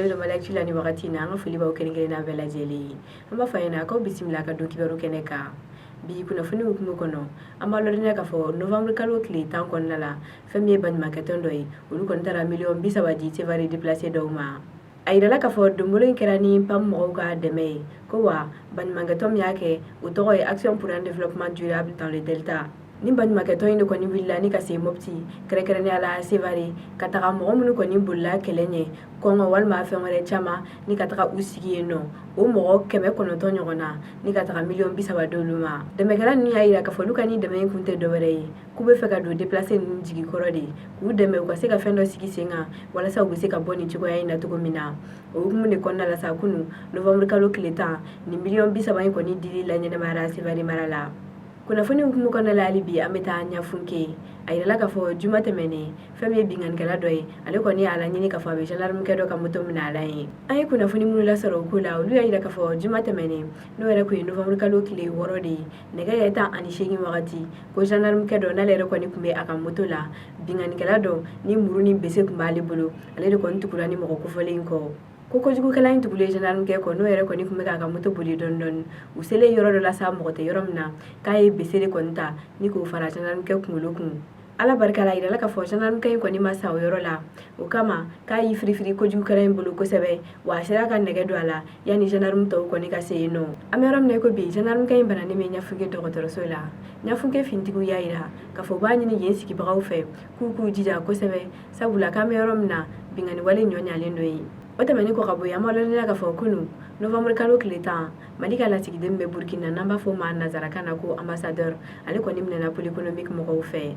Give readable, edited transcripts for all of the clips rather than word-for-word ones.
do malaki la ni wakati na nga fuli ba ukengele na bela jeli amba fayina ko bismillah ka do kibaru keneka bi kuna funi hukumu kono amba lorina ka fo novembre kalo kli tan kon la famille ban maketon doy ulu kon tara million bisa wadi te vari déplacer dawma ayira la ka fo dumbolo kerani pam mo ga deme ko wa ban mangatom yake utoy action pour un développement durable dans le delta ni ban maketo ino koni willa ni kase mopti krekere ni ala sevari kataka mo munu koni bulla kelenye kongo walma fengere chama ni kataka usigi no o mo keme kono to nyogona ni kataka million bisa wadoluma de megala ni ayira ka foluka ni de men kunte do were ku be feka do déplacer ni jigi korodi ku de me ko se ka fendo sigi senga wala sa ku se ka boni chiko ya ina to komina o mu ni konna la sa kunu novembre kalo kileta ni million bisa ba ko ni dili la nyene mara sevari marala kuna funi hukumu kona la alibi ameta anya funke ayira ka fo juma temene famille bingan kala doy ale ko ni ala nyini ka fo be gendarme ke do ka moto mina lai ay kuna funi munu la soro kula ulu ayira ka fo juma temene no era ko novembre kalo kile worodi nega yeta ani shegi wakati ko gendarme ke do na le ko ni kumbe aka moto la bingan kala do ni muruni bese kumbali bulu ale ko ntukura ni mo ko fole inko koko jugu kala intu bule gendarme ke ko no ere ko ni kumeka ka moto buli don usele yoro do la sa mo te yoro mina kay besere konta ni ko fara gendarme ke kumulukun ala barka la ira la ka fo gendarme ke ko ni masa yoro la o kama kay free ko jugu kala bulu ko sebe wa shira kan nege do ala yani gendarme to ko ni ka se no ameram ne ko bi gendarme ke bana ni me nya fuge do ko so la nya fuge fintigu ya ira ka fo ba ni yensi ki ba fe ku jija ko sebe sabula kameram na bingani wale nyonya lendo yi otamani ko kabo ya malolena ka fo kunu novembre kalo kileta malika la tigi dembe burkina namba fo ma nazarakana ko ambassadeur ale ko nimna na poli économique mo ko fe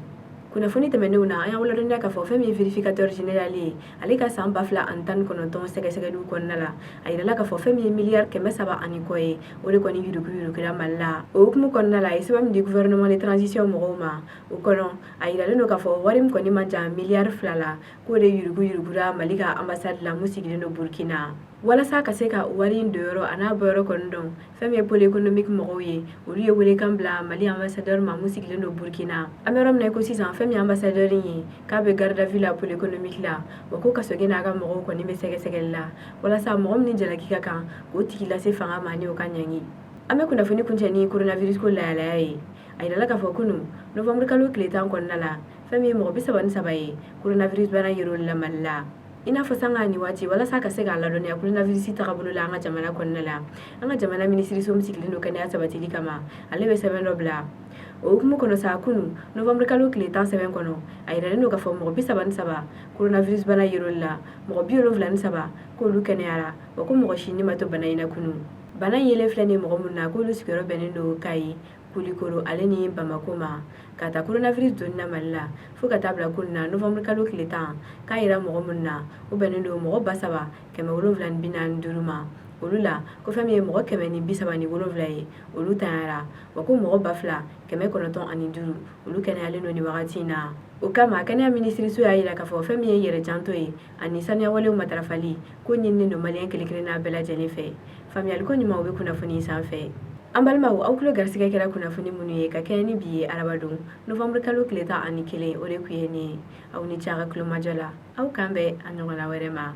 kuna foni temene una aya wala donda ka fo fami vérificateur général ale ka samba fla antan kono ton sege du kon nala ayira la ka fo fami milliard ke mesaba ani koy o le koni yudu kira malla o kuma kon nala isbam di gouvernement de transition mo ma o kono ayira le no ka fo warim koni manja milliard flala ko de yudu kira malika ambassade la musiki no burkina wala sa ka se ka wari ndoro ana boro kondon fami poli économique mo ye o liye wele kambla mali ambassadeur ma musiki no burkina amerom na ko 6 ans fami ambassadeur yi ka be garda villa poli économique la wako ka soge na ga mo ko ni be sege la wala sa mo ni jala kika kan ko tiki la se fanga mani o kanyangi ame kuna funi kunjani coronavirus ko la yi ay la ka fo kunu novembre kalo kletan kon nala fami mo bisa ban sabaye coronavirus bana yiro la malla ina fo sanga ni wati wala saka sega la doni akuna visita kabulu la nga jamana konnala anga jamana ministry so msikilino kane asabati kama alebe 7 bla o kuma kono sa kunu novembre kalo kile tan 7 kono ayira no ka fo mo bisa ban saba coronavirus bana yirolla mo biolo vlan saba ko lu kane ara o ko mo shini mato bana ina kunu bana yele flane mo munna ko lu sikero benendo kai kulikoro aleni bamako ma kata coronavirus donna malla fo kata bla kunna novembre kalo kileta kaira mo munna o benendo mo basaba keme wolovlan binan duruma olula ko famille mo keme ni bisaba ni wolovlay oluta ara wako mo bafla keme konoton ani duru olu kene aleno ni wagatina o kama kene ministre so ayira ka fo famille yere jantoy ani sanya wale matarafali ko nyinne no malien kelekrena bela jenife famille ko nyuma obe kuna foni sanfe ambalma au kulo garsiga kera kuna funi munu ye ka keni biye arabadun novembre kalo kileta ani kele ore kuyeni au ni chaga kulo majala au kambe anongala werema